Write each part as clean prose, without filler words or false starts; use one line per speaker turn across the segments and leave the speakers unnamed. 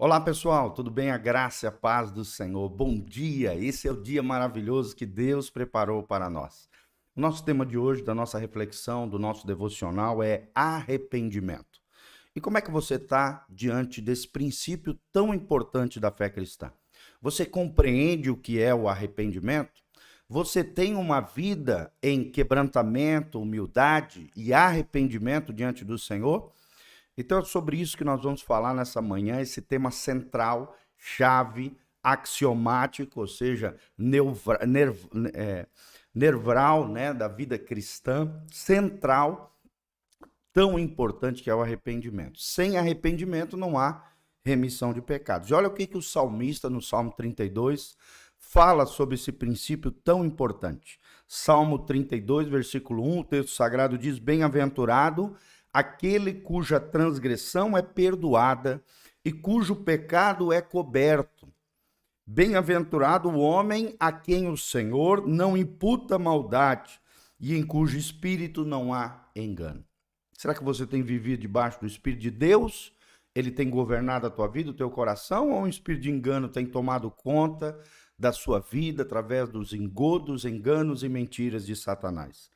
Olá pessoal, tudo bem? A graça e a paz do Senhor. Bom dia, esse é o dia maravilhoso que Deus preparou para nós. O nosso tema de hoje, da nossa reflexão, do nosso devocional é arrependimento. E como é que você está diante desse princípio tão importante da fé cristã? Você compreende o que é o arrependimento? Você tem uma vida em quebrantamento, humildade e arrependimento diante do Senhor? Então é sobre isso que nós vamos falar nessa manhã, esse tema central, chave, axiomático, ou seja, nerval, né, da vida cristã, central, tão importante que é o arrependimento. Sem arrependimento não há remissão de pecados. E olha o que o salmista, no Salmo 32, fala sobre esse princípio tão importante. Salmo 32, versículo 1, o texto sagrado diz: bem-aventurado aquele cuja transgressão é perdoada e cujo pecado é coberto. Bem-aventurado o homem a quem o Senhor não imputa maldade e em cujo espírito não há engano. Será que você tem vivido debaixo do Espírito de Deus? Ele tem governado a tua vida, o teu coração, ou um espírito de engano tem tomado conta da sua vida através dos engodos, enganos e mentiras de Satanás?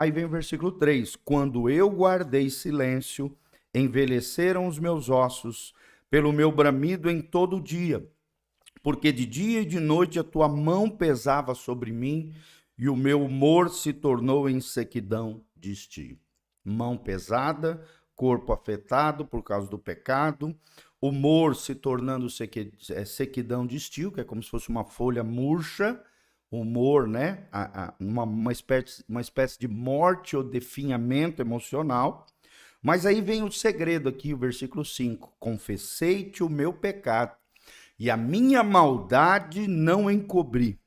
Aí vem o versículo 3. Quando eu guardei silêncio, envelheceram os meus ossos pelo meu bramido em todo o dia, porque de dia e de noite a tua mão pesava sobre mim e o meu humor se tornou em sequidão de estio. Mão pesada, corpo afetado por causa do pecado, humor se tornando sequidão de estio, que é como se fosse uma folha murcha, humor, né? Uma espécie de morte ou definhamento emocional. Mas aí vem o segredo aqui, o versículo 5. Confessei-te o meu pecado e a minha maldade não encobri.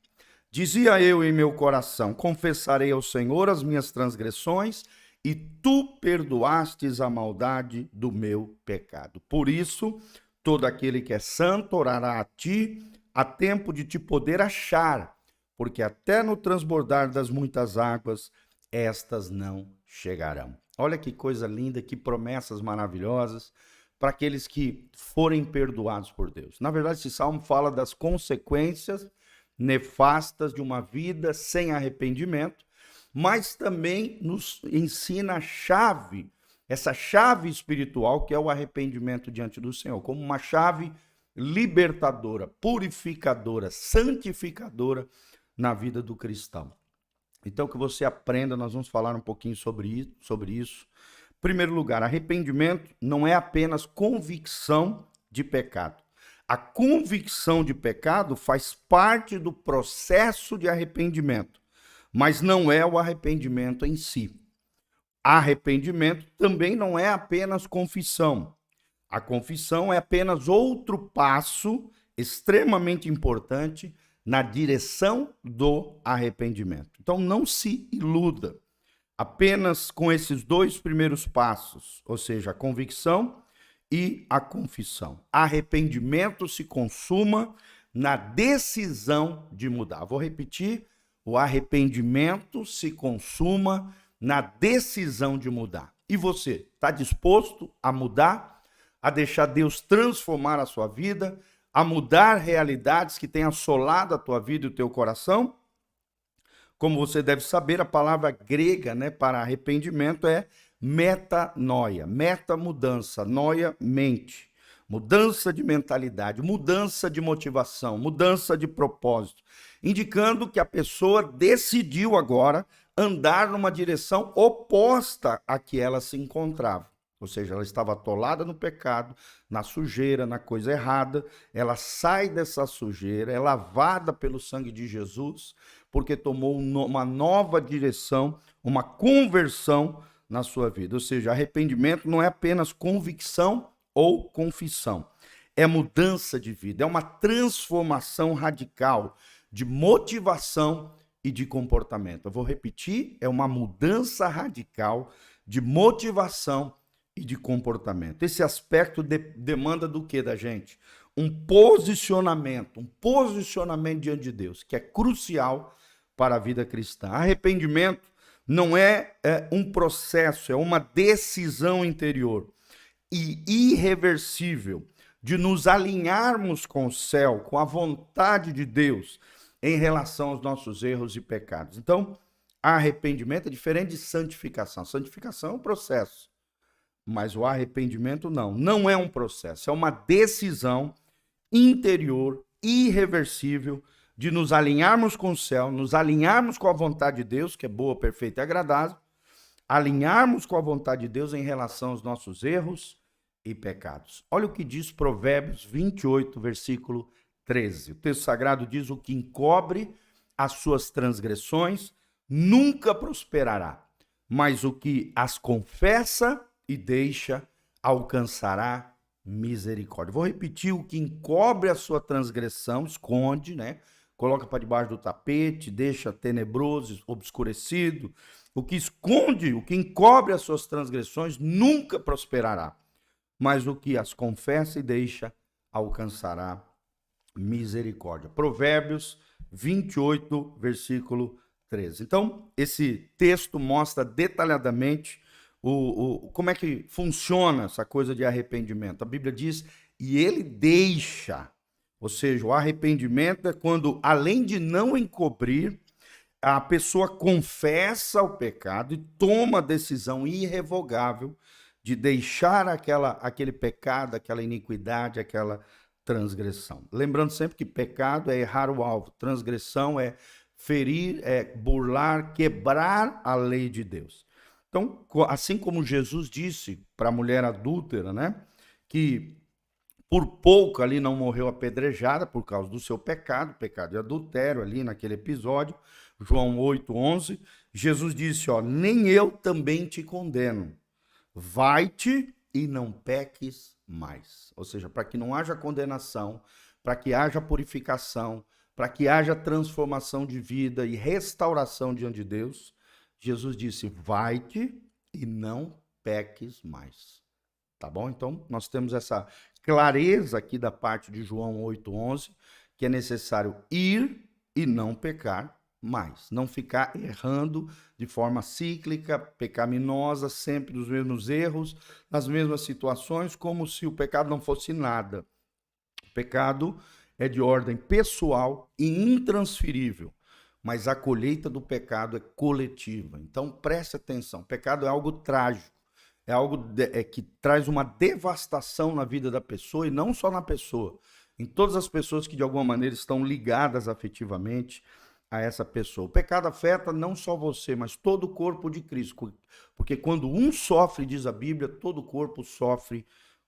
Dizia eu em meu coração: confessarei ao Senhor as minhas transgressões e tu perdoastes a maldade do meu pecado. Por isso, todo aquele que é santo orará a ti, a tempo de te poder achar, porque até no transbordar das muitas águas, estas não chegarão. Olha que coisa linda, que promessas maravilhosas para aqueles que forem perdoados por Deus. Na verdade, esse salmo fala das consequências nefastas de uma vida sem arrependimento, mas também nos ensina a chave, essa chave espiritual que é o arrependimento diante do Senhor, como uma chave libertadora, purificadora, santificadora na vida do cristão. Então, que você aprenda, nós vamos falar um pouquinho sobre isso. Em primeiro lugar, arrependimento não é apenas convicção de pecado. A convicção de pecado faz parte do processo de arrependimento, mas não é o arrependimento em si. Arrependimento também não é apenas confissão. A confissão é apenas outro passo extremamente importante na direção do arrependimento. Então não se iluda. Apenas com esses dois primeiros passos, ou seja, a convicção e a confissão. Arrependimento se consuma na decisão de mudar. Vou repetir: o arrependimento se consuma na decisão de mudar. E você, está disposto a mudar? A deixar Deus transformar a sua vida? A mudar realidades que têm assolado a tua vida e o teu coração? Como você deve saber, a palavra grega, né, para arrependimento é metanoia. Meta, mudança, noia, mente. Mudança de mentalidade, mudança de motivação, mudança de propósito, indicando que a pessoa decidiu agora andar numa direção oposta à que ela se encontrava. Ou seja, ela estava atolada no pecado, na sujeira, na coisa errada. Ela sai dessa sujeira, é lavada pelo sangue de Jesus, porque tomou uma nova direção, uma conversão na sua vida. Ou seja, arrependimento não é apenas convicção ou confissão. É mudança de vida, é uma transformação radical de motivação e de comportamento. Eu vou repetir, é uma mudança radical de motivação e de comportamento. Esse aspecto demanda do que da gente? Um posicionamento diante de Deus, que é crucial para a vida cristã. Arrependimento não é um processo, é uma decisão interior e irreversível de nos alinharmos com o céu, com a vontade de Deus em relação aos nossos erros e pecados. Então, arrependimento é diferente de santificação. Santificação é um processo, mas o arrependimento não. Não é um processo, é uma decisão interior, irreversível, de nos alinharmos com o céu, nos alinharmos com a vontade de Deus, que é boa, perfeita e agradável, alinharmos com a vontade de Deus em relação aos nossos erros e pecados. Olha o que diz Provérbios 28, versículo 13. O texto sagrado diz: o que encobre as suas transgressões nunca prosperará, mas o que as confessa e deixa alcançará misericórdia. Vou repetir: o que encobre a sua transgressão, esconde, né? Coloca para debaixo do tapete, deixa tenebroso, obscurecido. O que esconde, o que encobre as suas transgressões nunca prosperará, mas o que as confessa e deixa alcançará misericórdia. Provérbios 28, versículo 13. Então, esse texto mostra detalhadamente como é que funciona essa coisa de arrependimento. A Bíblia diz: e ele deixa. Ou seja, o arrependimento é quando, além de não encobrir, a pessoa confessa o pecado e toma a decisão irrevogável de deixar aquele pecado, aquela iniquidade, aquela transgressão. Lembrando sempre que pecado é errar o alvo, transgressão é ferir, é burlar, quebrar a lei de Deus. Então, assim como Jesus disse para a mulher adúltera, né, que por pouco ali não morreu apedrejada por causa do seu pecado de adultério ali naquele episódio, João 8:11, Jesus disse, ó, nem eu também te condeno, vai-te e não peques mais. Ou seja, para que não haja condenação, para que haja purificação, para que haja transformação de vida e restauração diante de Deus, Jesus disse, vai-te e não peques mais. Tá bom? Então, nós temos essa clareza aqui da parte de João 8:11, que é necessário ir e não pecar mais. Não ficar errando de forma cíclica, pecaminosa, sempre nos mesmos erros, nas mesmas situações, como se o pecado não fosse nada. O pecado é de ordem pessoal e intransferível, mas a colheita do pecado é coletiva. Então, preste atenção, o pecado é algo trágico. É algo que traz uma devastação na vida da pessoa, e não só na pessoa, em todas as pessoas que de alguma maneira estão ligadas afetivamente a essa pessoa. O pecado afeta não só você, mas todo o corpo de Cristo, porque quando um sofre, diz a Bíblia, todo o corpo sofre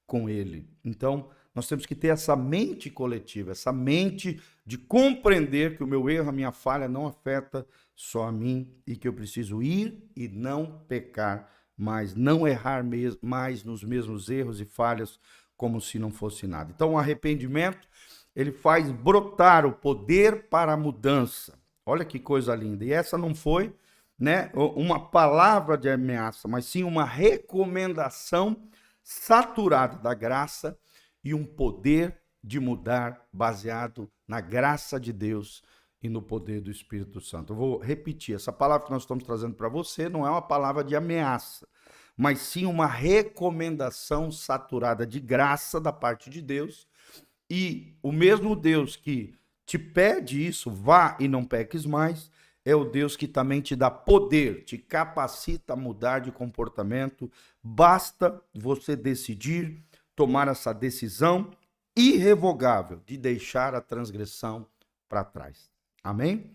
com ele. Então, nós temos que ter essa mente coletiva, essa mente de compreender que o meu erro, a minha falha não afeta só a mim e que eu preciso ir e não pecar, mas não errar mais nos mesmos erros e falhas como se não fosse nada. Então, o arrependimento, ele faz brotar o poder para a mudança. Olha que coisa linda. E essa não foi, né, uma palavra de ameaça, mas sim uma recomendação saturada da graça e um poder de mudar baseado na graça de Deus e no poder do Espírito Santo. Eu vou repetir, essa palavra que nós estamos trazendo para você não é uma palavra de ameaça, mas sim uma recomendação saturada de graça da parte de Deus. E o mesmo Deus que te pede isso, vá e não peques mais, é o Deus que também te dá poder, te capacita a mudar de comportamento. Basta você decidir, tomar essa decisão irrevogável de deixar a transgressão para trás. Amém?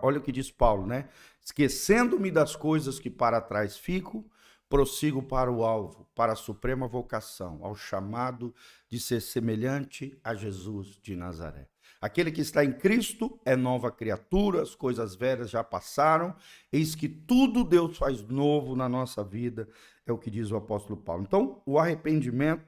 Olha o que diz Paulo, né? Esquecendo-me das coisas que para trás fico, prossigo para o alvo, para a suprema vocação, ao chamado de ser semelhante a Jesus de Nazaré. Aquele que está em Cristo é nova criatura, as coisas velhas já passaram, eis que tudo Deus faz novo na nossa vida, é o que diz o apóstolo Paulo. Então, o arrependimento,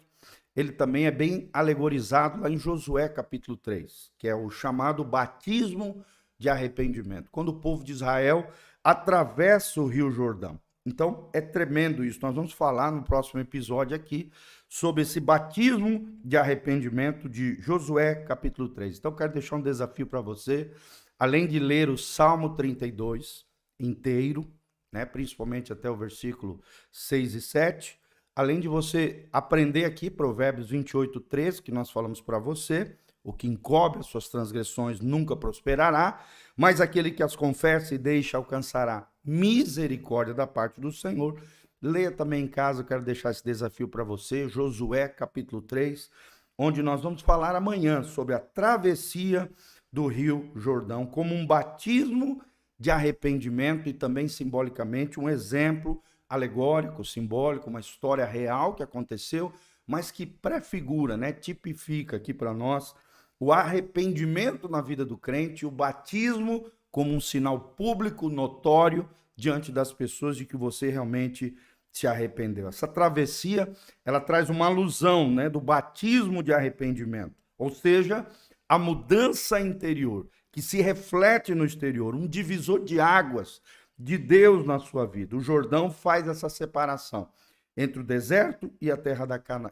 ele também é bem alegorizado lá em Josué capítulo 3, que é o chamado batismo de arrependimento, quando o povo de Israel atravessa o Rio Jordão. Então, é tremendo isso. Nós vamos falar no próximo episódio aqui sobre esse batismo de arrependimento de Josué, capítulo 3. Então, eu quero deixar um desafio para você, além de ler o Salmo 32 inteiro, né, principalmente até o versículo 6 e 7, além de você aprender aqui Provérbios 28:13, que nós falamos para você, o que encobre as suas transgressões nunca prosperará, mas aquele que as confessa e deixa alcançará misericórdia da parte do Senhor. Leia também em casa, eu quero deixar esse desafio para você, Josué capítulo 3, onde nós vamos falar amanhã sobre a travessia do Rio Jordão, como um batismo de arrependimento e também simbolicamente um exemplo alegórico, simbólico, uma história real que aconteceu, mas que prefigura, né, tipifica aqui para nós o arrependimento na vida do crente, o batismo como um sinal público, notório, diante das pessoas de que você realmente se arrependeu. Essa travessia, ela traz uma alusão, né, do batismo de arrependimento, ou seja, a mudança interior, que se reflete no exterior, um divisor de águas de Deus na sua vida. O Jordão faz essa separação entre o deserto e a terra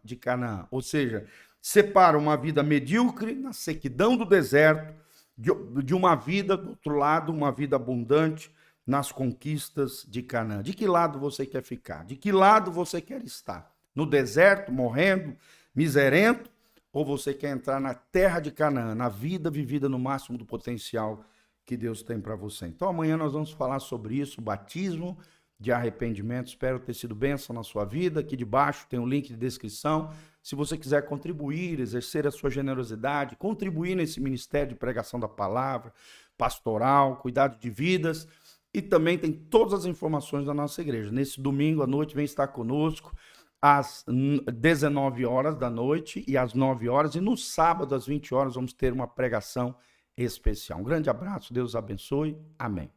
de Canaã, ou seja, separa uma vida medíocre na sequidão do deserto de uma vida, do outro lado, uma vida abundante nas conquistas de Canaã. De que lado você quer ficar? De que lado você quer estar? No deserto, morrendo, miserento? Ou você quer entrar na terra de Canaã, na vida vivida no máximo do potencial que Deus tem para você? Então amanhã nós vamos falar sobre isso, batismo de arrependimento. Espero ter sido bênção na sua vida. Aqui debaixo tem um link de descrição. Se você quiser contribuir, exercer a sua generosidade, contribuir nesse ministério de pregação da palavra, pastoral, cuidado de vidas, e também tem todas as informações da nossa igreja. Nesse domingo à noite, vem estar conosco às 19 horas da noite e às 9 horas, e no sábado às 20 horas vamos ter uma pregação especial. Um grande abraço, Deus abençoe, amém.